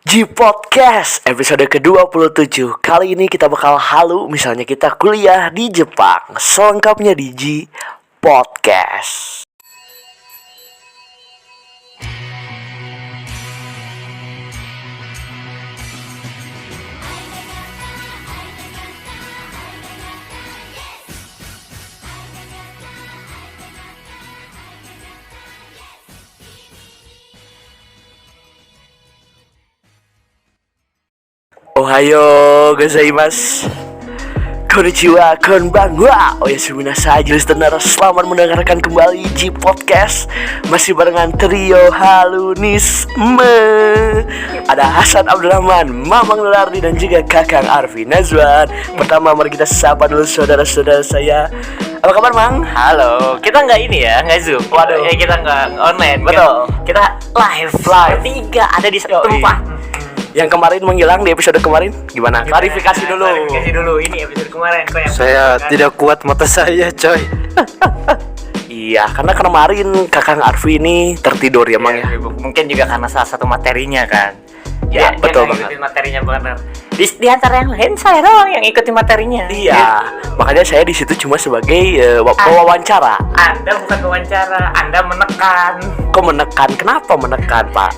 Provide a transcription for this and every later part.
G Podcast episode ke-27. Kali ini kita bakal halu misalnya kita kuliah di Jepang. Selengkapnya di G Podcast. Ohayo gozaimasu. Konnichiwa, konbanwa. Oyasumi nasai listener, selamat mendengarkan kembali G Podcast. Masih barengan trio Halunisme. Ada Hasan Abdurrahman, Mamang Nulardi, dan juga Kakang Arfi Nazwan. Pertama mari kita sapa dulu saudara-saudara saya. Apa kabar, Mang? Halo, kita nggak ini ya, nggak Zoom. Waduh. Ya kita nggak online. Betul. Kita live. Bertiga ada di satu tempat. Yang kemarin menghilang di episode kemarin gimana? Klarifikasi dulu. Klarifikasi dulu. Ini episode kemarin kok yang Saya tidak kuat mata saya, coy. Iya, karena kemarin Kakang Arfi ini tertidur ya, Mang ya. Mungkin juga karena salah satu materinya kan. Ya, Dia betul nggak banget. ikutin materinya benar. Di antara yang lain saya doang yang ikutin materinya. Iya, makanya saya di situ cuma sebagai pewawancara. Anda bukan wawancara, Anda menekan. Kok menekan? Kenapa menekan, Pak?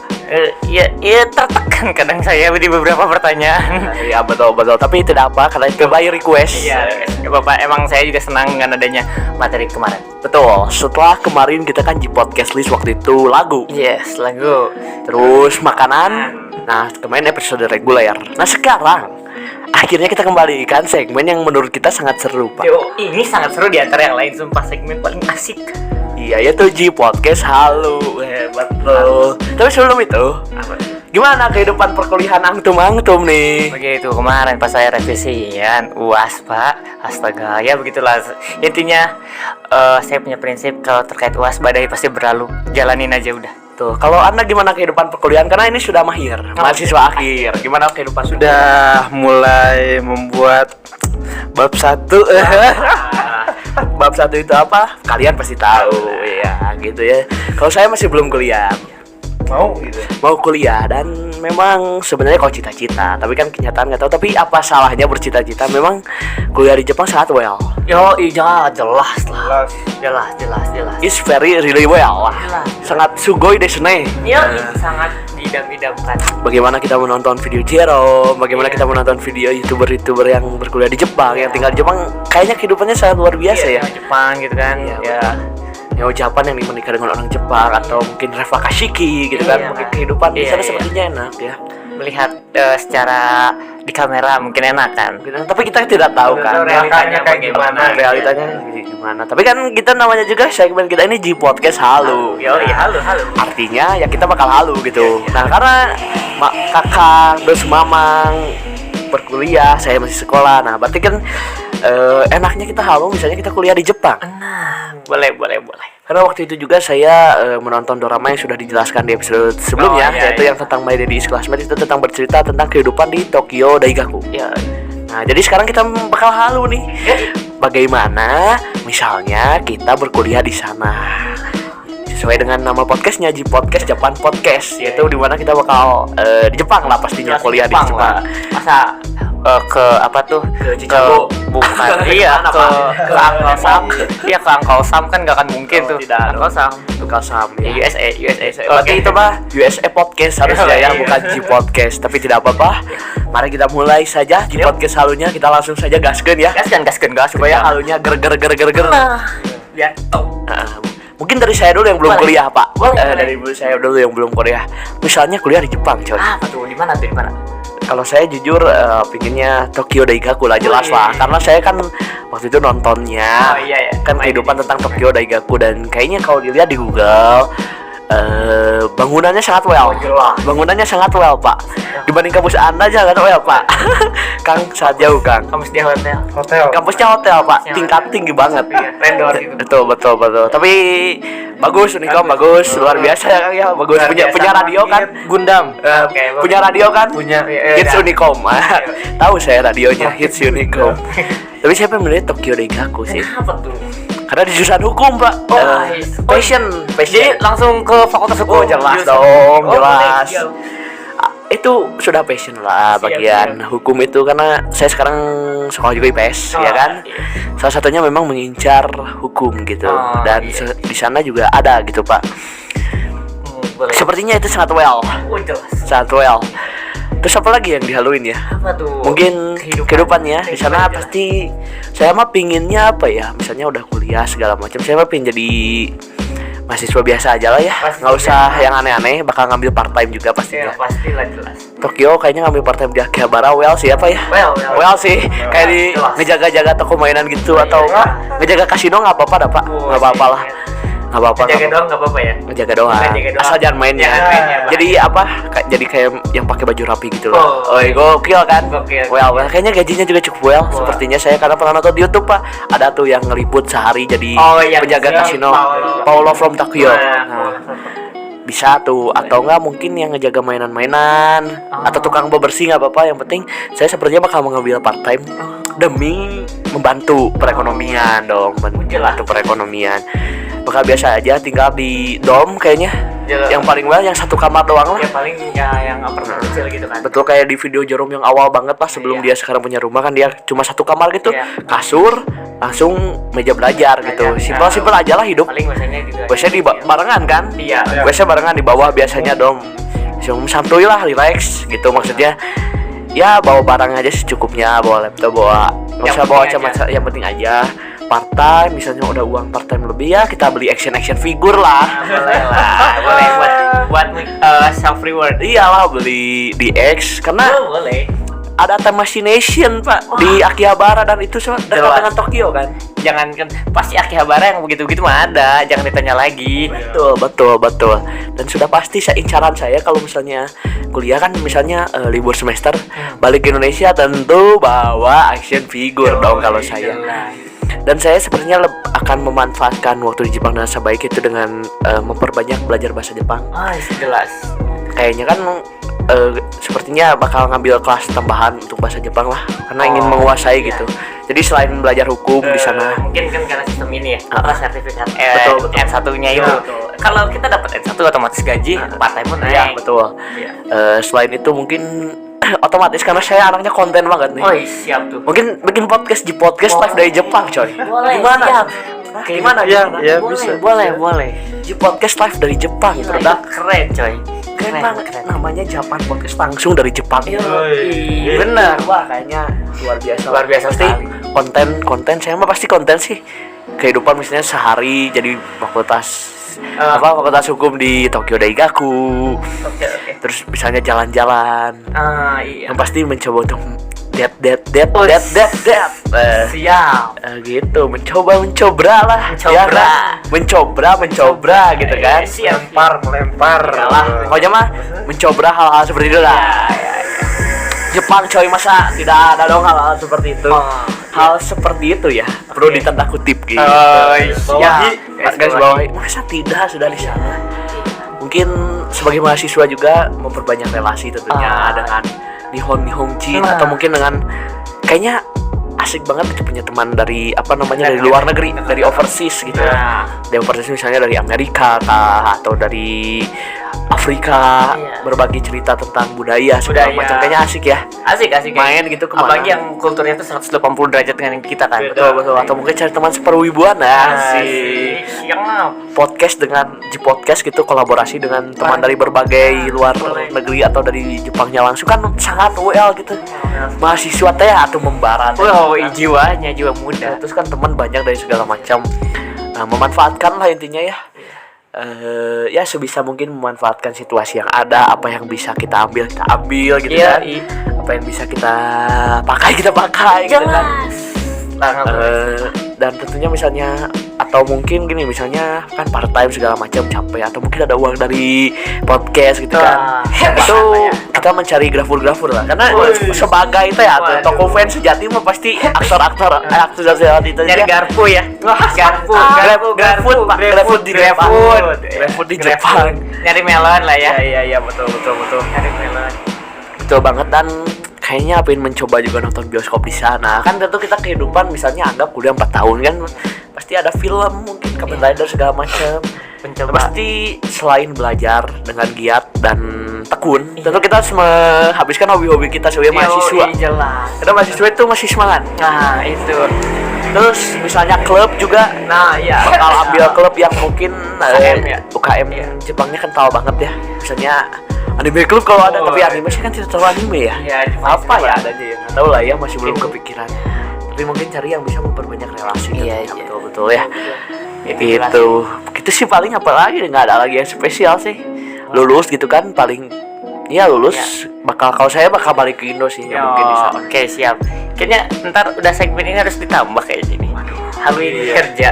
Ya tertekan kadang saya di beberapa pertanyaan. Iya, betul. Tapi tidak apa, karena itu by request. Iya, Bapak, emang saya juga senang dengan adanya materi kemarin. Betul. Setelah kemarin kita kan di podcast list waktu itu lagu, Yes, lagu. terus makanan. Nah, kemarin episode reguler. Nah, sekarang akhirnya kita kembalikan segmen yang menurut kita sangat seru, Pak. Yo, ini sangat seru di antara yang lain, sumpah segmen paling asik. Iya, yaitu G Podcast. Halo, hebat bro. Tapi sebelum itu, Apa? gimana kehidupan perkuliahan angtum nih? Begitu kemarin pas saya revisian UAS, Pak. Astaga, ya begitulah. Intinya saya punya prinsip kalau terkait UAS badai pasti berlalu. Jalanin aja udah. Tuh, kalau Anda gimana kehidupan perkuliahan? Karena ini sudah mahasiswa akhir. Gimana kehidupan Sudah mulai membuat bab 1. Bab 1 itu apa? Kalian pasti tahu, ya gitu ya. Kalau saya masih belum kuliah. Mau kuliah dan memang sebenarnya kalau cita-cita, tapi kan kenyataan nggak tahu. Tapi apa salahnya bercita-cita? Memang kuliah di Jepang sangat well. Yo, iya jelas lah. Jelas. It's very really well lah. Jelas. Sangat sugoi desu ne. Yo, sangat didam-idamkan. Bagaimana kita menonton video Jero, bagaimana kita menonton video youtuber yang berkuliah di Jepang, yang tinggal di Jepang, kayaknya kehidupannya sangat luar biasa ya. Jepang gitu kan. Iya, Neo Japan yang menikah dengan orang Jepang, atau mungkin Reva Kashiki gitu kan. Mungkin kehidupan di sana sepertinya enak ya. Melihat secara di kamera mungkin enak kan. Tapi kita tidak tahu kan Realitanya kayak gimana. realitanya gimana. Tapi kan kita namanya juga segmen kita ini G Podcast Halu. Yo, halo. Artinya ya kita bakal halu gitu. Nah, karena kakak terus mamang berkuliah, saya masih sekolah. Nah, berarti kan enaknya kita halu misalnya kita kuliah di Jepang. Nah, boleh. Karena waktu itu juga saya menonton dorama yang sudah dijelaskan di episode sebelumnya, yaitu yang tentang My Daddy is Classmate. Itu tentang bercerita tentang kehidupan di Tokyo Daigaku. Ya. Nah, jadi sekarang kita bakal halu nih. Bagaimana misalnya kita berkuliah di sana. Sesuai dengan nama podcastnya, G Podcast Japan Podcast, yaitu dimana kita bakal di Jepang lah pastinya, kuliah di Jepang. Masa ke apa tuh? Ke Chicago. Bukan. Iya, ke Uncle Sam. Iya, ke Uncle Sam kan gak akan mungkin tuh. Tidak. Uncle Sam. Tukar Sam ya. USA. Berarti itu mah USA Podcast harusnya ya, bukan G Podcast. Tapi tidak apa-apa. Mari kita mulai saja G Podcast halunya. Kita langsung saja gaskeun ya. Gaskan. Supaya halunya ger. Ya, Mungkin dari saya dulu yang belum Boleh. kuliah, Pak. Boleh. Dari saya dulu yang belum kuliah. Misalnya kuliah di Jepang, coy. apa tuh? Di mana? Kalau saya jujur pinginnya Tokyo Daigaku lah, jelas lah. Karena saya kan waktu itu nontonnya. Oh, iya. Kan kehidupan tentang Tokyo Daigaku, dan kayaknya kalau dilihat di Google bangunannya sangat well. Bangunannya sangat well, Pak. Dibanding kampus Anda jangan well, Pak. Kang, sangat jauh, Kang. Kampus di hotel. Kampusnya hotel, Pak. Tingkat tinggi banget. Vendor gitu. Betul. Tapi bagus, Unikom bagus, luar biasa ya, Kang ya. Bagus, punya radio kan? Gundam. Punya radio kan? Punya. Hits Unicom. Tahu saya radionya Hits Unicom. Tapi siapa yang melihat Tokyo Daigaku sih? Apa tuh? Karena di jurusan hukum, Pak. Passion. Jadi langsung ke fakultas hukum. Oh, jelas dong, jelas. itu sudah passion lah bagian hukum itu, karena saya sekarang sekolah juga IPS ya kan. Salah satunya memang mengincar hukum gitu, dan di sana juga ada gitu Pak. Boleh. Sepertinya itu sangat well. Sangat well. Terus apa lagi yang dihaluin ya? Apa tuh? Mungkin kehidupannya di sana pasti saya mah pinginnya apa ya? Misalnya udah kuliah segala macam, saya mah pingin jadi mahasiswa biasa aja lah ya, nggak usah yang aneh-aneh. Bakal ngambil part time juga pastinya. Pastilah jelas. Tokyo kayaknya ngambil part time di Akihabara. Well siapa ya? Well sih, kayak di ngejaga-jaga toko mainan gitu, atau enggak ngejaga kasino nggak apa-apa dah Pak, nggak apa-apa lah. Nggak apa-apa. Ngejaga doang nggak apa-apa ya? Ngejaga doang. Asal jangan main ya. Jadi apa? Jadi kayak yang pakai baju rapi gitu loh. Gokil kan? Well, kayaknya gajinya juga cukup well. Sepertinya saya karena pernah nonton di YouTube Pak. Ada tuh yang ngeliput sehari jadi penjaga kasino. Paulo from Tokyo. Nah, bisa tuh, atau enggak mungkin yang ngejaga mainan-mainan atau tukang bebersih, nggak apa-apa. Yang penting saya sepertinya bakal mengambil part time demi membantu perekonomian dong, membantu perekonomian. Bakal biasa aja tinggal di dom kayaknya. Yang paling well yang satu kamar doang lah. Ya paling ya yang apartemen kecil gitu kan. Betul, kayak di video Jerome yang awal banget pas sebelum dia sekarang punya rumah kan, dia cuma satu kamar gitu. Kasur, langsung meja belajar gitu. Simpel-simpel aja lah hidup. Paling biasanya juga. Biasanya di barengan kan? Iya. Biasanya barengan di bawah biasanya dom. Santuy lah, relax gitu maksudnya. Ya bawa barang aja secukupnya, bawa laptop, bawa nggak usah bawa macam-macam, yang penting aja part time. Misalnya udah uang part time lebih ya kita beli action figure lah. Boleh buat self reward. Iyalah, beli di X karena boleh. ada Tamashii Pak di Akihabara, dan itu dekat dengan Tokyo kan. Jangan kan pasti Akihabara yang begitu-begitu mah ada, jangan ditanya lagi. Betul. Dan sudah pasti incaran saya kalau misalnya kuliah kan, misalnya libur semester balik ke Indonesia tentu bawa action figure dong kalau saya. Dan saya sepertinya akan memanfaatkan waktu di Jepang dengan sebaik itu dengan memperbanyak belajar bahasa Jepang. Jelas. Kayaknya kan sepertinya bakal ngambil kelas tambahan untuk bahasa Jepang lah, karena ingin menguasai gitu. Jadi selain belajar hukum di sana, mungkin kan karena sistem ini ya, sertifikat betul. N1-nya itu. Kalau kita dapat N1 otomatis gaji part time pun naik. Ya, betul. Selain itu mungkin otomatis karena saya anaknya konten banget nih. Siap tuh. Mungkin bikin podcast live dari Jepang, coy. Gimana? Gimana? Ya bisa. Boleh. Di podcast live dari Jepang gitu. Keren, coy. Keren banget. Namanya Japan Podcast langsung dari Jepang. Bener. Wah, kayaknya luar biasa. Pasti sekali. konten saya mah pasti konten sih. Kehidupan misalnya sehari jadi fakultas hukum di Tokyo Daigaku. Terus misalnya jalan-jalan. Yang pasti mencoba untuk det. Siap. Gitu, mencoba lah. Mencoba gitu kan. Melempar. Pokoknya mah mencoba hal-hal seperti itu lah. Jepang coy, masa tidak ada dong hal-hal seperti itu. Hal seperti itu ya perlu ditanda kutip gitu. Guys, bawahi. Masa tidak sudah di sana. Mungkin sebagai mahasiswa juga memperbanyak relasi tentunya dengan Nihonjin, atau mungkin dengan kayaknya asik banget gitu punya teman dari dari luar negeri, dari overseas gitu. Dari overseas misalnya dari Amerika atau dari Afrika, berbagi cerita tentang budaya segala macam, kayaknya asik ya. Asik main gitu kemana. Apalagi yang kulturnya tuh 180 derajat dengan kita kan. Betul. Atau mungkin cari teman seperwibuan Asik. Podcast dengan Podcast gitu, kolaborasi dengan teman dari berbagai luar negeri atau dari Jepangnya langsung kan sangat well gitu. Mahasiswa teh atau membara. Jiwa muda. Terus kan teman banyak dari segala macam. Nah, memanfaatkan lah intinya ya. Ya sebisa mungkin memanfaatkan situasi yang ada, apa yang bisa kita ambil gitu kan. Apa yang bisa kita pakai gitu kan. Dan tentunya misalnya, atau mungkin gini, misalnya kan part time segala macam capek, atau mungkin ada uang dari podcast gitu kan. Itu kita mencari grafur lah, karena sebagai itu ya toko fans sejati mah pasti aktor sejati itu nyari garpu ya. GrabFood di Jepang. Nyari melon lah ya. Iya betul. Nyari melon. Betul banget. Dan kayaknya pengen mencoba juga nonton bioskop di sana. Kan tentu kita kehidupan misalnya anggap kuliah 4 tahun kan, pasti ada film, mungkin Kamen Rider segala macam. Pasti selain belajar dengan giat dan tekun. Tentu kita harus menghabiskan hobi-hobi kita sebagai mahasiswa. Jelas. Karena mahasiswa itu masih semangat. Nah itu. Terus misalnya klub juga, Nah iya. bakal ambil klub yang mungkin UKM ya? UKM Jepangnya kental banget ya. Misalnya anime klub kalau ada, tapi anime sih kan tidak terlalu anime ya. Iya, Apa ya adanya ya? Nggak tahu lah ya, masih belum kepikiran. Tapi mungkin cari yang bisa memperbanyak relasi. Iya, kan? iya. Betul ya. Itu sih paling apa lagi, nggak ada lagi yang spesial sih. Lulus gitu kan paling. Iya lulus, kalau saya bakal balik ke Indo sih, nggak mungkin di sana. Oke siap. Kayaknya ntar udah segmen ini harus ditambah kayak gini. Habis kerja.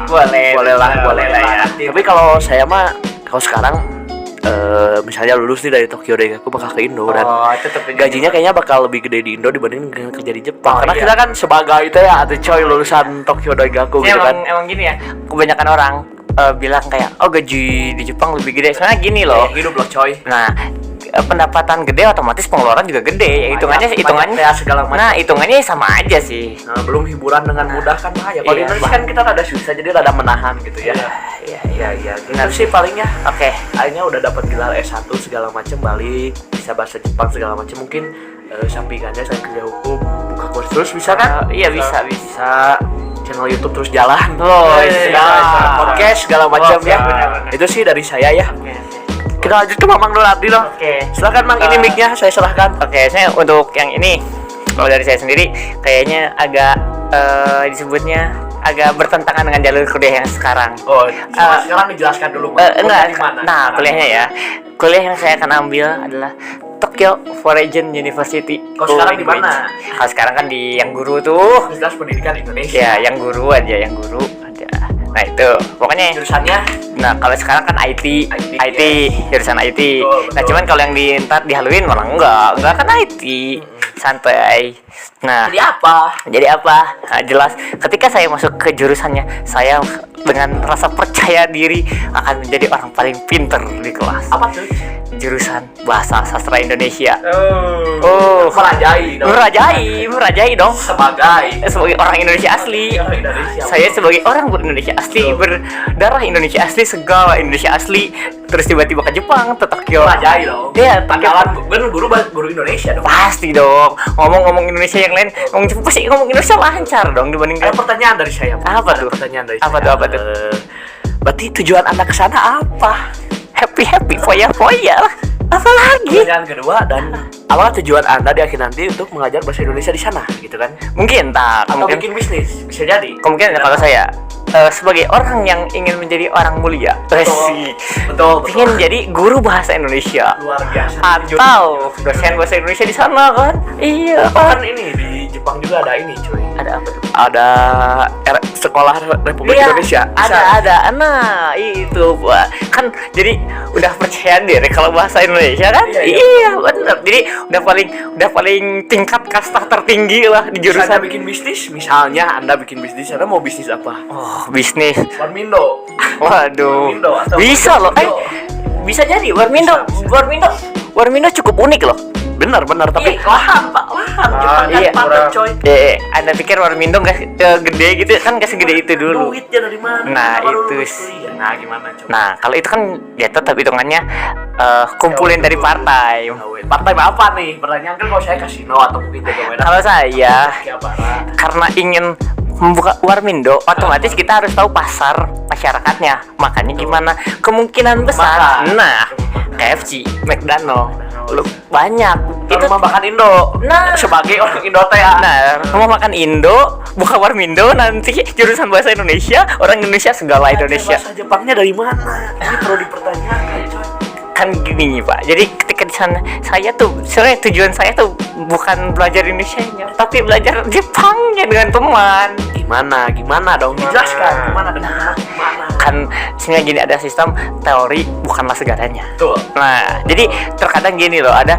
Boleh lah ya. Tapi kalau saya mah, kalau sekarang misalnya lulus nih dari Tokyo Daigaku bakal ke Indo dan tetap gajinya kayaknya bakal lebih gede di Indo dibanding dengan kerja di Jepang. Karena iya. kita kan sebagai itu ya, ada coy lulusan Tokyo Daigaku gitu kan. Emang gini ya. Kebanyakan orang bilang kayak gaji di Jepang lebih gede. Soalnya gini loh. Hidup loh coy. Nah, pendapatan gede otomatis pengeluaran juga gede. Hitungannya segala macam. Nah, hitungannya sama aja sih. Nah, belum hiburan dengan mudah kan bahaya. Kalau di Iya. Indonesia kan kita rada susah, jadi rada menahan gitu ya. Iya. Benar sih palingnya. Oke. Akhirnya udah dapat gelar S1 segala macam, balik bisa bahasa Jepang segala macam. Mungkin sampingannya saya kerja hukum, buka kursus bisa kan? Iya bisa. Channel YouTube terus jalan. Podcast segala macam ya. benar. Itu sih dari saya ya. Kita lanjut ke Mamang Donardi loh. Oke. Silakan Mang, ini mic-nya saya serahkan. Oke, saya untuk yang ini kalau dari saya sendiri kayaknya agak disebutnya agak bertentangan dengan jalur kuliah yang sekarang. Sekarang dijelaskan dulu. Enggak. Nah, kuliahnya ya. Kuliah yang saya akan ambil adalah Tokyo Foreign University. Kalau sekarang di mana? Kalau sekarang kan di Yang Guru tuh. Universitas Pendidikan Indonesia. Ya, Yang Guru aja, Yang Guru aja. Nah, itu. Pokoknya Jurusannya nah, kalau sekarang kan IT, jurusan IT. Betul. Nah, cuman kalau yang ntar di Halloween malah enggak kan IT. Santai. Nah, Jadi apa? Nah, jelas ketika saya masuk ke jurusannya, saya dengan rasa percaya diri akan menjadi orang paling pinter di kelas. apa tuh? Jurusan Bahasa Sastra Indonesia. Merajai dong. Sebagai orang Indonesia asli. Saya sebagai orang Indonesia asli, berdarah Indonesia asli, segala Indonesia asli. Terus tiba-tiba ke Jepang, ke Tokyo. Merajai dong. Iya, guru Indonesia dong. pasti dong. Ngomong Indonesia yang lain, ngomong Jepang pasti ngomong Indonesia lancar dong dibandingkan. Ada pertanyaan dari saya. Apa tuh? Apa tuh? Berarti tujuan Anda ke sana apa? Happy foya lah. Apa lagi? Pertanyaan kedua, dan apa tujuan Anda di akhir nanti untuk mengajar bahasa Indonesia di sana, gitu kan? Mungkin tak. Atau bikin bisnis, bisa jadi. Kemungkinan kalau saya sebagai orang yang ingin menjadi orang mulia, Betul. ingin jadi guru bahasa Indonesia Luar biasa. atau dosen bahasa Indonesia di sana kan? Iya. Kan ini di Jepang juga ada ini, cuy. Ada apa tuh? Ada sekolah Republik Iya, Indonesia. ada. Nah, itu Pak. Kan jadi udah percaya diri kalau bahasa Indonesia kan? Iya. Iya, benar. Jadi udah paling tingkat kasta tertinggi lah di Jurusan jurusan. bikin bisnis, misalnya Anda bikin bisnis, Anda mau bisnis apa? Oh, bisnis. Warmindo. Waduh. Warmindo atau Bisa loh. Warmindo. Bisa jadi Warmindo. Bisa. Warmindo cukup unik loh. Benar, tapi Iya. lahan Jepang kan iya. padat, coy. Anda pikir Warmindo nggak gede gitu kan? Nggak segede itu dulu. Duitnya dari mana? Nah, Baru itu lulus sih. kuliah. Nah, gimana coba? Nah, kalau itu kan ya tetap hitungannya kumpulin dari partai. Partai apa nih? Pertanyaan kan kalau saya kasino atau mungkin jaga merah. Kalau saya Barat. karena ingin membuka Warmindo, otomatis kita harus tahu pasar masyarakatnya. Makanya gimana kemungkinan besar. Makan. Nah, KFC, McDonald, lu banyak. Itu Itu makan Indo. Nah. Sebagai orang Indo teh ya. Nah, mau makan Indo, buka Warmindo, nanti jurusan bahasa Indonesia, orang Indonesia segala Indonesia. Bahasa Jepangnya dari mana? Ini perlu dipertanyakan, coy. Kan gini Pak, jadi ketika di sana saya tuh sebenarnya tujuan saya tuh bukan belajar Indonesianya, tapi belajar Jepangnya dengan teman. Gimana dong? Dijelaskan gimana dengan gimana? Kan sebenarnya gini, ada sistem teori bukanlah segalanya. Tuh. Nah, jadi terkadang gini loh, ada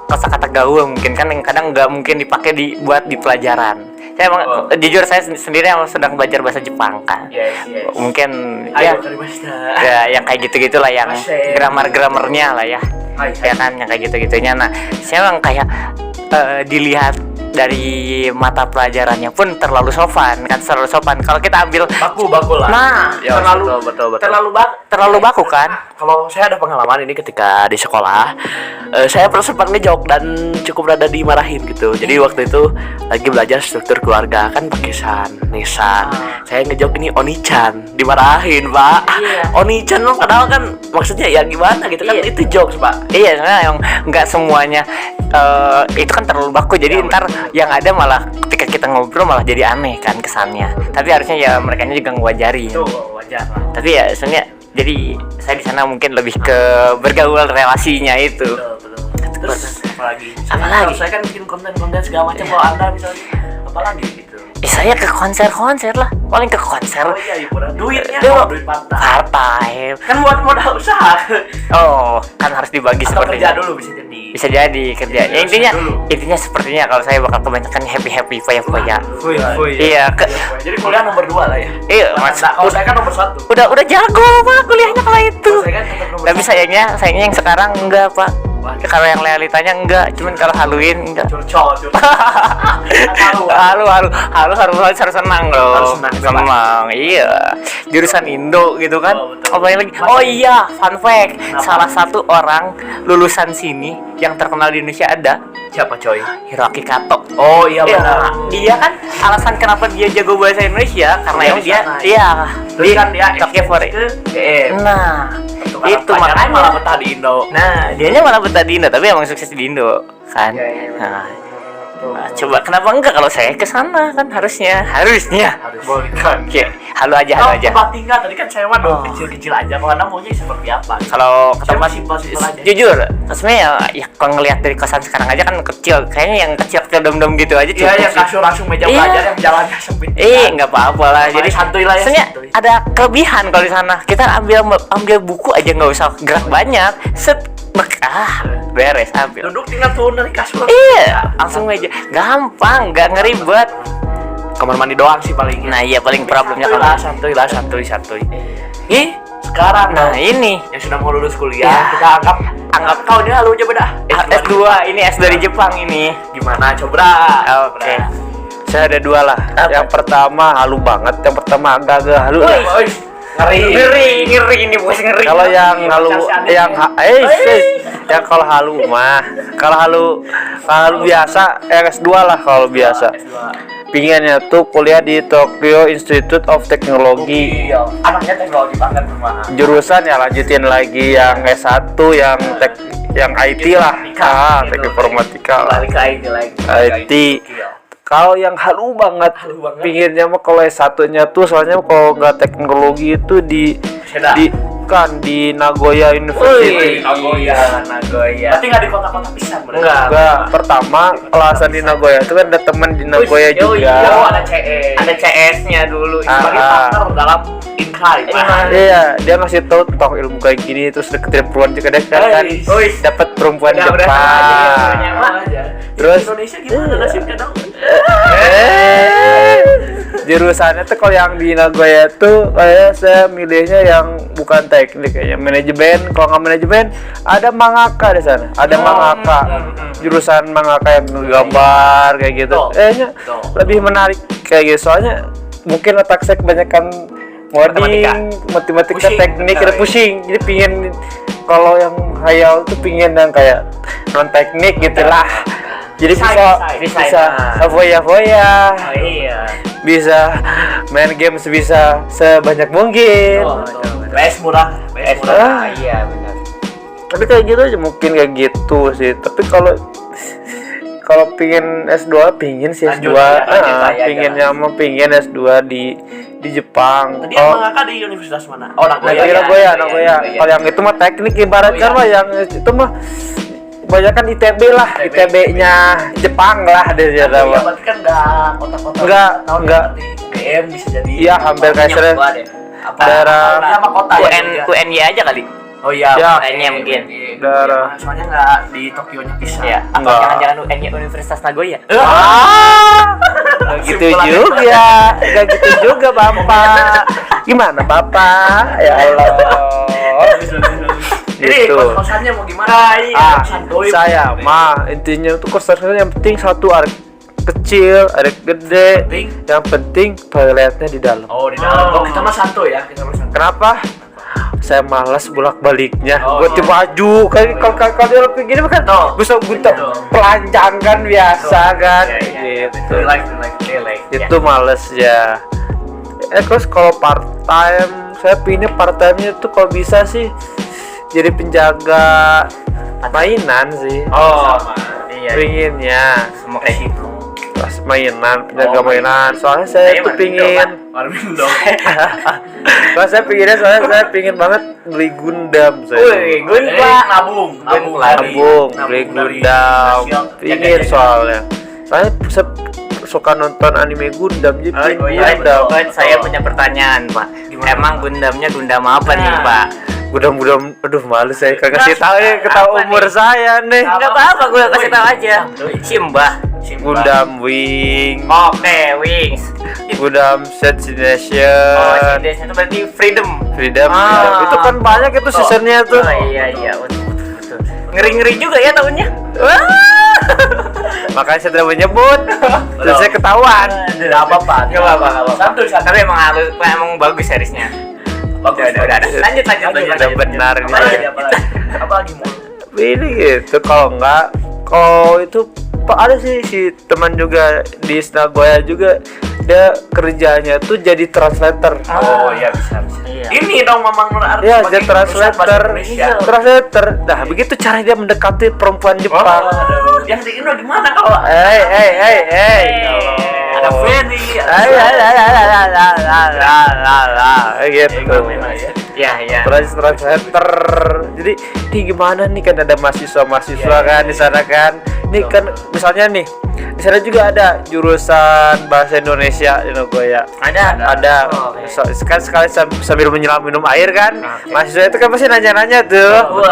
kata-kata gaul mungkin kan yang kadang nggak mungkin dipakai buat di pelajaran. Saya emang jujur saya sendiri yang sedang belajar bahasa Jepang kan. Yes. Mungkin Ayo, karimashita. ya yang kayak gitu-gitulah, yang Masih. grammar-grammarnya lah ya. Hai. Ya kan yang kayak gitu-gitunya. Nah, saya emang kayak dilihat dari mata pelajarannya pun terlalu sopan kan, terlalu sopan. Kalau kita ambil baku lah. Nah, Ya, betul. terlalu baku kan. Kalau saya ada pengalaman ini ketika di sekolah, saya pernah sempat ngejok dan cukup rada dimarahin gitu. Jadi waktu itu lagi belajar struktur keluarga kan pakai nisan. Saya ngejok ini Onichan, dimarahin Pak. Iya. Onichan loh, padahal kan maksudnya ya gimana gitu kan, Iya. itu jokes Pak. Iya, sebenarnya yang nggak semuanya itu kan terlalu baku. Jadi ntar yang ada malah ketika kita ngobrol malah jadi aneh kan kesannya. Tapi harusnya ya mereka juga ngewajari. Wajar lah. Tapi ya sebenarnya jadi saya di sana mungkin lebih ke bergaul relasinya itu. Betul. Terus apalagi? Apalagi? Kalau saya kan bikin konten segala macam. Kalau Anda misalnya apalagi gitu. Saya ke konser lah, paling ke konser. Oh iya, hiburan. Duitnya Duh, duit partai. partai. Kan buat modal usaha. Oh, kan harus dibagi Atau seperti kerja itu. dulu bisa jadi. Bisa jadi kerja. Ya, Kerja dulu. intinya sepertinya kalau saya bakal kebanyakan happy foya. Fuy. Iya, Jadi kuliah nomor 2 lah ya. iya, Mas. Nah, kalau saya kan nomor 1. Udah jago Pak kuliahnya kalau itu. Saya kan tetap nomor Tapi 1. sayangnya yang sekarang enggak Pak. Kalau yang realitanya enggak, cuman kalau Halloween enggak. Curcol. Harus senang loh. Harus senang. Iya. Jurusan Indo gitu kan. Oh, betul. Apa yang lagi? Oh iya, fun fact. Salah satu orang lulusan sini yang terkenal di Indonesia ada Siapa coy? Hiroaki Kato. Oh iya Iya, benar. dia kan alasan kenapa dia jago bahasa Indonesia karena Kuliah emang di dia sana, iya Terus kan dia Tokyo for ke DM. Nah, itu makanya makanya malah betah di Indo. Nah, dianya malah betah di Indo, tapi emang sukses di Indo, kan? Iya. Nah, coba kenapa enggak kalau saya ke sana kan harusnya. Harus boleh kan. Oke, halo aja. Tempat tinggal tadi kan saya mah Oh. kecil-kecil aja. Kalau Anda maunya seperti apa? Kalau ke Saya tempat mah simpel-simpel aja. jujur, sebenarnya ya kalau ngelihat dari kosan sekarang aja kan kecil, kayaknya yang kecil dom-dom gitu aja Iya, cukup yang sih. kasur langsung meja Iya. belajar yang jalannya sempit. Nggak apa-apa lah. Jadi santuy lah ya, sebenarnya santuy. ada kelebihan kalau di sana. Kita ambil buku aja nggak usah gerak banyak. Beres ambil. Duduk tinggal turun dari kasur. Iya, langsung meja. Gampang, nggak ngeribet. Kamar mandi doang sih paling. Nah, iya paling problemnya santuy kalau santuy. Ih, sekarang nah ini yang sudah mau lulus kuliah, Ya. kita anggap kau ini halu aja beda. S2 ini S dari Jepang ini. Gimana coba? Oke. Saya ada 2 lah. Yang pertama halu banget, yang pertama agak-agak halu. Woi. Ngeri. Ini bos ngeri. Kalau yang halu yang kalau halu biasa S2 lah kalau biasa. Pinginnya tuh kuliah di Tokyo Institute of Technology. Iya, anaknya teknologi banget memang. Jurusan ya lanjutin lagi yang S1 yang IT lah. Teknik informatika lah. Balik ke IT lagi. IT. Kalau yang halu banget, pinginnya mah kalau S1-nya tuh soalnya kalau nggak teknologi itu di Nagoya University. Nagoya. Berarti nggak di kota-kota pisang, bener? Enggak. Pertama, alasan di Nagoya itu kan ada teman di Nagoya juga. Ada CS. Ada CS-nya dulu. Sebagai partner dalam Inkai. Iya, dia ngasih tahu tentang ilmu kayak gini terus deketin perempuan juga deh kan. Dapat perempuan Jepang. Terus Indonesia gimana nasibnya dong? Jurusannya tuh kalau yang di Nagoya tuh kayak saya milihnya yang bukan teknik kayaknya manajemen. Kalau nggak manajemen ada mangaka di sana. Ada mangaka. Jurusan mangaka yang gambar kayak gitu. Kayaknya lebih menarik kayak gitu. Soalnya mungkin otak saya kebanyakan ngoding, matematika teknik, ada pusing. Jadi pingin kalau yang hayal tuh pingin yang kayak non teknik gitulah. Jadi bisa foya-foya. Iya. Bisa main game sebisa sebanyak mungkin. PS murah. Iya benar. Tapi kayak gitu aja mungkin kayak gitu sih. Tapi kalau pingin S2 pingin sih S2. Pingin S2 di Jepang. Tadi yang mangaka di universitas mana? Oh, Nagoya. Kalau yang itu mah teknik ibaratkan mah yang itu mah kebanyakan ITB lah, ITB-nya Jepang lah deh ya. Berarti kan enggak kota-kota. Enggak. GM bisa jadi. Iya, hampir kayak daerah apa kota ya? UNY aja kali. Oh iya, Ya. UNY mungkin. Daerah. Soalnya enggak di Tokyo-nya pisah. Ya, apa Enggak. jangan-jangan UNY Universitas Nagoya? Nggak gitu juga, nggak gitu juga Bapak. Gimana Bapak? Ya Allah. Jadi Gitu. kos-kosannya mau gimana? Saya mah intinya tuh kosan yang penting satu kecil, ada gede. Penting. Yang penting toiletnya di dalam. Oh, di dalam. Oh, kita mah santuy ya, kita mah santuy. Kenapa? Saya malas bolak-baliknya. Oh, Ganti baju. Kalau dia lebih gini kan bisa gunta pelanjang kan biasa kan. Gitu. Relax. Itu males ya. Terus kalau part time, saya pindah part time-nya tuh kalau bisa sih jadi penjaga mainan sih. Oh, iya. Pinginnya Semua kayak gitu. pas mainan, penjaga mainan. Soalnya saya tuh pingin. Soalnya saya pingin banget beli Gundam saya. Wih, Gundam. Nabung Beli Gundam. Pingin soalnya. Saya suka nonton anime Gundam jadi pingin Gundam. Saya punya pertanyaan, Pak. Emang Gundamnya Gundam apa nih, Pak? Gundam, aduh malu saya kagak kasih tahu ya, ketahui umur saya nih. Enggak apa-apa, gue kasih tahu aja. Simbah. Gundam Wing, Oke, Wings. Gundam Destination, Itu berarti Freedom. Freedom. Itu kan banyak itu seasonnya tuh. Oh iya, betul. Ngeri-ngeri juga ya tahunnya. Makanya saya tidak menyebut. Terus saya ketahuan. Tidak apa-apa. Enggak apa-apa. Santuy. Tapi emang bagus seriesnya. Udah. Lanjut. Udah benar ini. Apa lagi mau? Ini gitu kalau itu ada sih si teman juga di Nagoya juga, dia kerjanya tuh jadi translator. Oh iya bisa. Iya. Ini dong Mamang Nur Arti. Ya, jadi translator. Indonesia. Translator. Nah, begitu cara dia mendekati perempuan Jepang. Aduh, yang di Indo gimana kalau? Ada Feni. Gitu. Ya. Translator. Jadi ini gimana nih, kan ada mahasiswa kan di sana kan. Ini kan misalnya nih di sana juga ada jurusan bahasa Indonesia di Nagoya. Ada. Kan sekali sambil menyelam minum air kan. Mahasiswa itu kan pasti nanya-nanya tuh.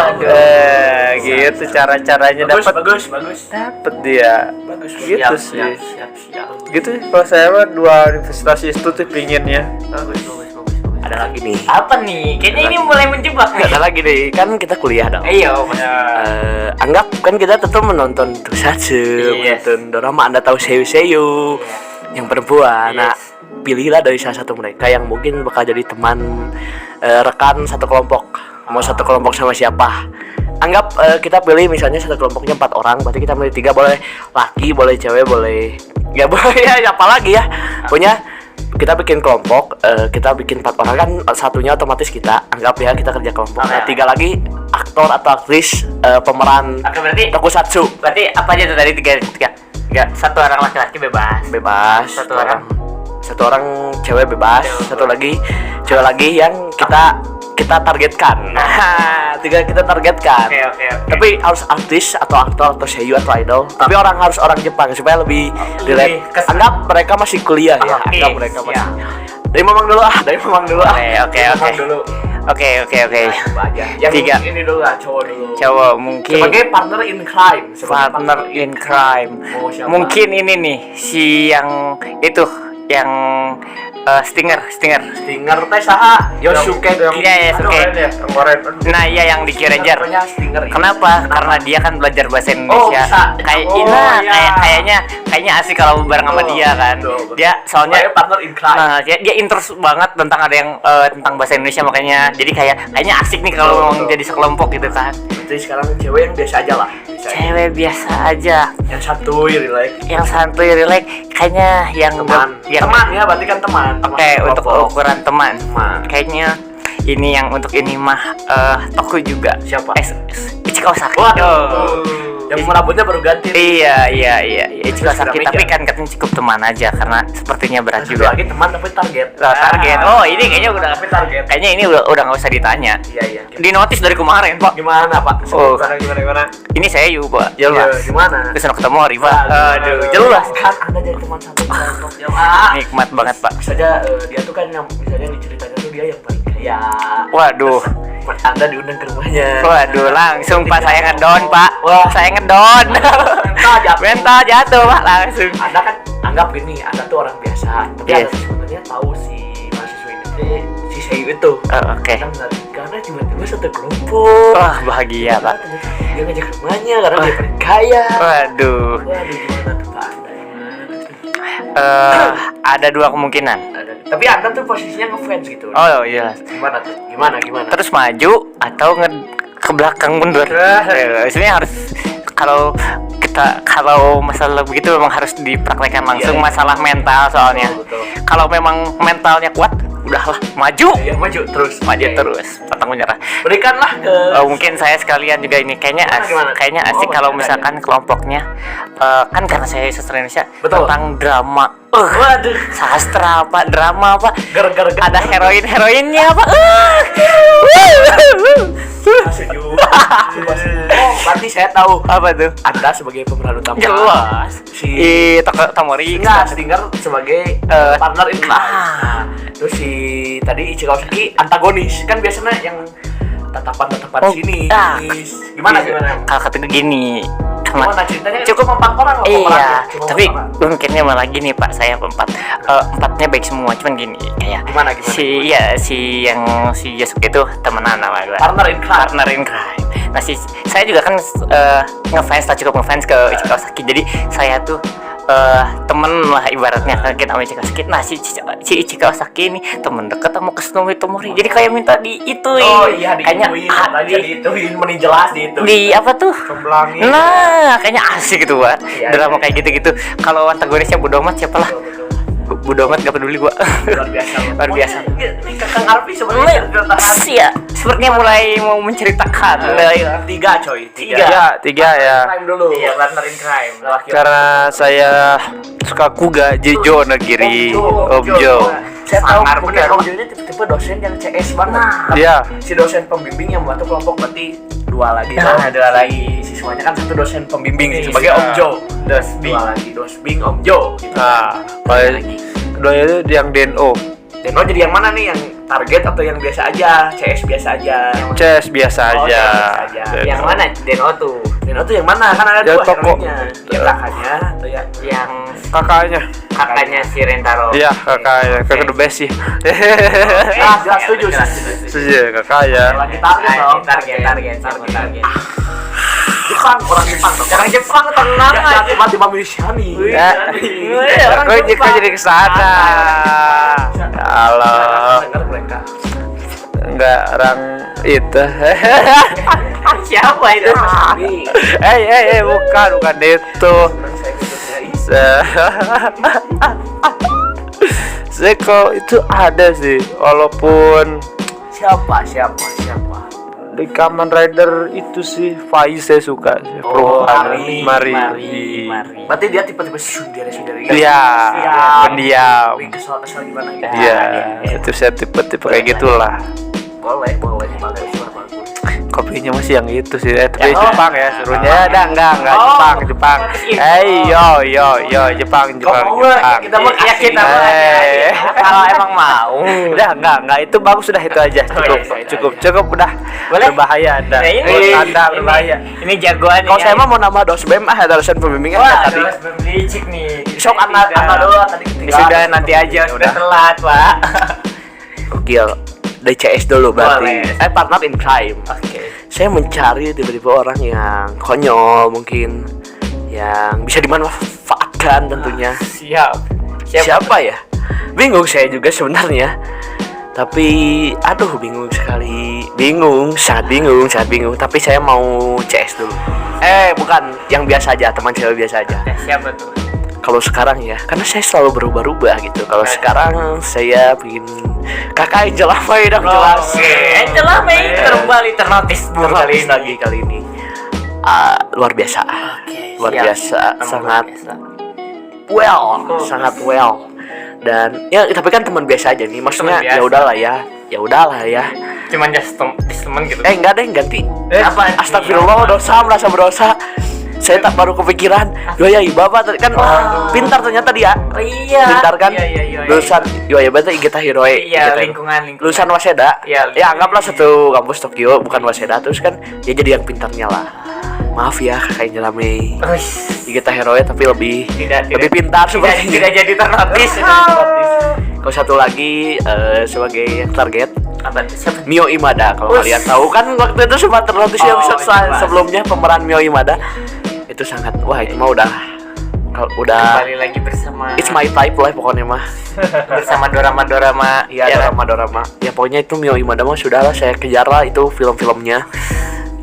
Gitu cara-caranya Bagus. dapat dia. Bagus. Gitu sih. Siap. Gitu kalau saya mah 2 universitas itu tuh pinginnya. Bagus. Ada lagi nih. Apa nih? Kayaknya ini mulai menjebak nih. Ada lagi nih. Kan kita kuliah dong. Iya, Anggap kan kita tetap menonton Tokusatsu, menonton drama. Anda tahu Seiyu yang perempuan. Nah, pilihlah dari salah satu mereka yang mungkin bakal jadi teman rekan satu kelompok. Mau satu kelompok sama siapa? Anggap kita pilih misalnya satu kelompoknya 4 orang, berarti kita pilih 3, boleh laki, boleh cewek, boleh ya boleh ya apalagi ya. Punya kita bikin kelompok, kita bikin 4 orang kan, satunya otomatis kita anggap ya kita kerja kelompok. Nah, 3 lagi aktor atau aktris pemeran Tokusatsu. Berarti apa aja tuh tadi 3? Enggak, 1 orang laki-laki bebas. 1 Satu orang cewek bebas, satu lagi cewek lagi yang kita targetkan. Nah, 3 kita targetkan. Oke. Tapi harus artis atau aktor atau seiyu atau idol. Tapi harus orang Jepang supaya lebih relate. Anggap mereka masih kuliah ya. Anggap mereka masih. Dari Mamang dulu. Oke. Yang 3. ini dulu lah, cowok dulu. Cowok mungkin Sebagai partner in crime. Mungkin ini nih si yang itu yang Stinger teh saha? Yosuke. Iya, Yosuke. Nah, iya yang di Kyuranger. Kenapa? Karena dia kan belajar bahasa Indonesia. Kayaknya asik kalau bareng sama dia kan. Dia soalnya partner in crime. Nah, dia interest banget tentang ada yang tentang bahasa Indonesia, makanya jadi kayaknya asik nih kalau jadi sekelompok gitu kan. Jadi sekarang cewek yang biasa aja lah. Cewek biasa aja. Yang santuy, relax. Kayaknya yang teman ya, berarti kan teman. Oke, untuk ukuran teman. Kayaknya ini yang untuk ini mah Toku juga. Siapa? Ichika Ozaki. Yang rambutnya baru ganti. Iya. Ichika Ozaki, tapi kan katanya cukup teman aja karena sepertinya berat juga. Lagi teman tapi target. Target. Oh, ini kayaknya udah target. Kayaknya ini udah enggak usah ditanya. Iya. Di notis dari kemarin, Pak. Gimana, Pak? Gimana? Ini saya Pak. Jelas. Gimana? Terus ketemu Ori, Pak. Aduh, jelas. Kan Anda jadi teman satu kelompok. Nikmat banget, Pak. Saja dia tuh kan yang misalnya diceritanya tuh dia yang paling kaya. Waduh. Anda diundang ke rumahnya. Waduh, langsung Pak saya ngedon, Pak. Saya ngedon. Mental jatuh, Pak, langsung. Anda kan anggap gini, Anda tuh orang biasa, tapi Anda sebenarnya tahu si mahasiswa ini si Seiyu itu. Oke. Karena tiba-tiba satu kelompok. Wah, bahagia, Pak. Dia ngajak ke rumahnya karena dia paling kaya. Waduh. Gimana tuh Pak Anda? Ada dua kemungkinan. Tapi Anda tuh posisinya ngefans gitu. Oh iya. Gimana tuh? Gimana? Terus maju atau ke belakang mundur. Sebenarnya harus kalau masalah begitu memang harus dipraktekkan langsung. Masalah mental soalnya. Kalau memang mentalnya kuat, udahlah maju. Iya, maju terus. Pantang menyerah. Berikanlah ke mungkin saya sekalian juga ini kayaknya asik kalau misalkan kelompoknya kan karena saya sastra Indonesia. Betul. Tentang drama. Waduh, Sastra apa, drama apa, gara-gara ada heroinnya apa. sejuk. Oh, berarti saya tahu Apa tuh? Anda sebagai pemeran utama. Jelas. Si Tomori. Enggak, Stinger sebagai partner in crime. Terus si tadi Ichiro Saki antagonis. Kan biasanya yang tatapan sini. Gimana? Kalau kata gini, Gimana ceritanya? Cukup mempankoran loh. Iya, tapi mungkinnya malah gini Pak, saya empatnya baik semua, cuman gini kayak Gimana? si Yasuke itu temenan sama gue. Partner in crime. Nah saya juga kan cukup ngefans ke Ichiro Saki, jadi saya tuh temen lah ibaratnya kita sama Ichiro Saki. Nah si Ichiro Saki ini temen deket sama Kusunomi Tomori, jadi kayak minta diituin. Oh iya, kayaknya diituin mending jelas diituin. Di apa tuh? Cemblangin. Nah, kayaknya asik gitu, Pak. Iya, Drama kayak gitu-gitu. Kalau antagonisnya bodo amat siapalah. Bodo amat, gak peduli gua. Luar biasa. Ini Kakang Arfi sebenarnya Iya, sepertinya mulai mau menceritakan. tiga coy. Tiga ya. Crime dulu. Iya, partner in crime. Karena saya suka Kuga Jijo Nagiri Omjo. Saya tahu benar Omjo ini tipe dosen yang CS banget. Iya. Si dosen pembimbing yang membantu kelompok berarti dua lagi. Dua lagi. Siswanya kan satu dosen pembimbing Iya. sebagai Omjo. Dosbing. Dua lagi Dosbing Omjo. Gitu. Nah, kedua itu yang DNO. Deno jadi yang mana nih, yang target atau yang biasa aja, CS biasa aja? CS biasa Oh, aja. CS aja. Yang mana Deno tuh? Deno tuh yang mana? Kan ada Ya, dua toko. heroinnya. Yang kakaknya atau yang Kakaknya. si Rentaro. Iya, kakaknya. Kakak the best sih. jelas setuju. Setuju, kakaknya. Lagi target dong. Target. Jepang, orang Jepang dong. Orang Jepang tenang aja. Tiba-tiba Milisiani. Kok jadi kesana? Halo. Dengar mereka. Enggak, orang itu. Siapa itu? Bukan itu. Zeko itu ada sih, walaupun Siapa? di Kamen Rider itu sih Faiz saya suka sih. Mari. Berarti dia tipe-tipe sundere gitu. Iya, pendiam. Kesel gimana gitu. Iya, itu saya tipe kayak gitulah. Boleh bagus. Kopinya masih yang itu sih, tapi Ya, Jepang ya suruhnya. Enggak, Jepang. Yo, Jepang. Kita mau yakin kalau emang mau. Udah enggak, itu bagus sudah itu aja. Cukup udah. Boleh? Berbahaya Anda. Anda berbahaya. Ini jagoan. Kalau saya mah mau nama Dosbem ada dosen pembimbingan tadi. Licik nih. Sok anak doang tadi ketinggalan. Sudah nanti aja, sudah telat, Pak. Gokil. DCS dulu berarti. Boleh. Partner in crime. Oke. Saya mencari tiba-tiba orang yang konyol mungkin, yang bisa dimanfaatkan tentunya. Siapa ya? Bingung saya juga sebenarnya. Tapi bingung sekali. Sangat bingung. Tapi saya mau CS dulu. Bukan, yang biasa aja, teman cewek biasa aja. Siapa tuh? Kalau sekarang ya, karena saya selalu berubah-ubah gitu. Kalau sekarang saya bikin kakak Angel Amai dong, jelas. Angel Amai kembali ternotis kali ini. Luar biasa. Luar biasa, sangat well. Dan ya tapi kan teman biasa aja nih. Maksudnya ya udahlah ya. Cuman just temen gitu. Enggak deh, ganti. Apa? Astagfirullah, merasa berdosa. Saya tak baru kepikiran. Ya Bapak tadi kan pintar ternyata dia. Iya. Pintar kan? Iya. Lulusan berarti Igeta Hiroe. Iya, lingkungan. Lulusan Waseda. Iya, Ya anggaplah satu kampus Tokyo, bukan Waseda. Terus kan dia jadi yang pintarnya lah. Maaf ya kakak Jelame. Igeta Hiroe tapi lebih pintar sepertinya. Tidak jadi ternotis. Kalau satu lagi sebagai yang target Apa siapa? Mio Imada, kalau kalian tahu kan waktu itu sempat ternotis yang sebelumnya pemeran Mio Imada. Itu sangat itu mah udah Kalau udah Kembali lagi bersama it's my type lah pokoknya mah. bersama dorama-dorama. Iya, ya kan? drama-drama. Ya pokoknya itu Mio Ibadah mah sudah lah, saya kejar lah itu film-filmnya.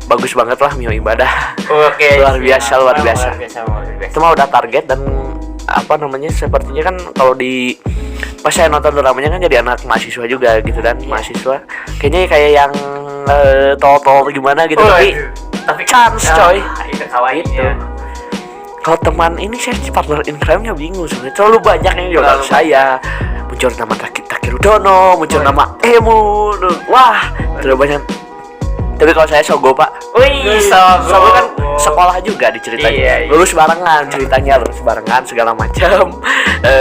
Bagus banget lah Mio Ibadah. Oke. Luar biasa, luar biasa. Luar biasa. Itu mah udah target dan apa namanya, sepertinya kan kalau di pas saya nonton dramanya kan jadi anak mahasiswa juga gitu dan mahasiswa kayaknya kayak yang tol gimana gitu, tapi chance coy. Itu kawaii Gitu. Kalau teman ini saya partner in crime-nya bingung sebenarnya, terlalu banyak yang jualan saya. Muncul nama Takeru Dono, muncul nama Emu, wah terlalu banyak. Tapi kalau saya Sogo pak, Wih, Sogo kan sekolah juga diceritanya, Iya. lulus barengan ceritanya, lulus barengan segala macam.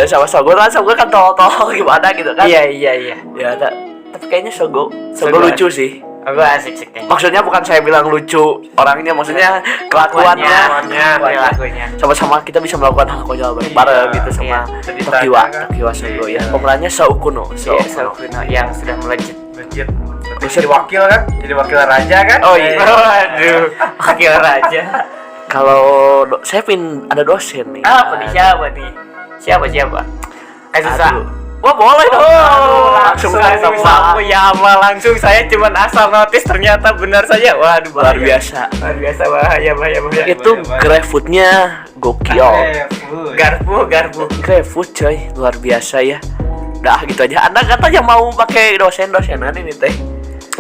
Sama Sogo kan tol gimana gitu kan? Iya. Ya, tapi kayaknya Sogo Sogo lucu sih. Aku asik sih kayaknya. Maksudnya bukan saya bilang lucu orangnya, maksudnya kelakuannya. Kelakuannya. Sama-sama kita bisa melakukan hal konyol bareng gitu sama Iya. Tokiwa Sogo ya. Pemerannya Saukuno. Iya, Saukuno yang sudah melejit. Legit. Jadi wakil kan? Jadi wakil raja kan? Oh iya. Waduh, wakil raja. Kalau saya ada dosen nih. Apa nih, siapa? Susah. Aduh. Wah boleh dong. Langsung Langsung Yama, langsung saya cuman asal notice ternyata benar saja. Waduh, luar biasa. Luar biasa, bahaya. Itu GrabFood-nya gokil. Garpu. GrabFood coy, luar biasa ya. Dah gitu aja. Anda katanya mau pakai dosen-dosenan ini teh.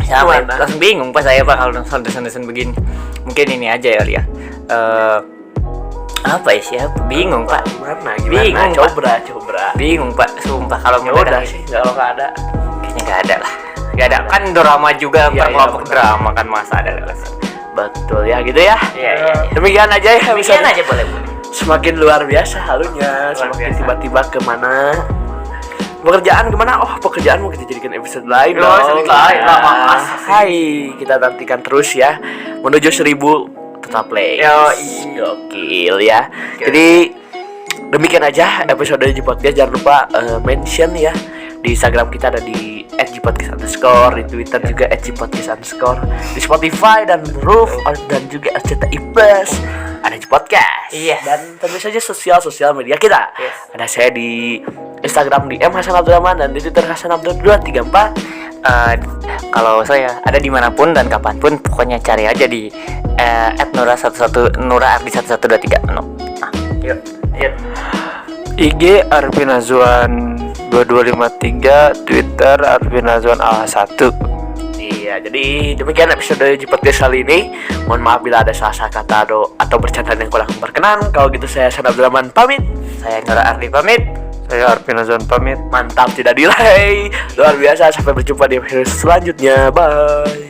Siapa? Gimana? Langsung bingung Pak saya Pak kalau dosen-dosen begini. Mungkin ini aja ya. Apa ya, siapa? Bingung Pak. Gimana? Bingung, Pak. Coba. Bingung Pak, sumpah kalau Ya mendadak udah sih, kalau nggak ada. kayaknya nggak ada lah. Nggak ada kan drama juga, Iya, kelompok benar. drama kan masa ada. Betul ya gitu ya. Iya. Demikian aja ya Demikian episode. aja boleh. Semakin luar biasa halunya, semakin biasa. tiba-tiba kemana. Pekerjaan gimana? Oh, pekerjaan mau kita jadikan episode lain Oh, episode lain lah, Mas. Hai, kita nantikan terus ya. Menuju 1000 tetap play. Yoi. Gokil ya. Jadi demikian aja episode G Podcast. Jangan lupa mention ya di Instagram kita ada di @gpodcast_, di Twitter juga @gpodcast_, di Spotify dan Roof dan juga RCTI Plus ada G Podcast. Yes. Dan tentu saja sosial media kita. Yes. Ada saya di Instagram di _hasanabdurrahman dan di Twitter hasanabdur234. Kalau saya ada dimanapun dan kapanpun, pokoknya cari aja di @nura11nuraardi1123. Nah, yuk. IG Arvin Azwan 2253, Twitter Arvin Azwan A1. Iya, jadi demikian episode G Podcast kali ini. Mohon maaf bila ada salah kata atau bercandaan yang kurang berkenan. Kalau gitu saya Hasan Abdurrahman pamit. Saya Nura Ardi pamit. Saya Arvin Azwan pamit. Mantap, tidak delay. Luar biasa, sampai berjumpa di episode selanjutnya. Bye.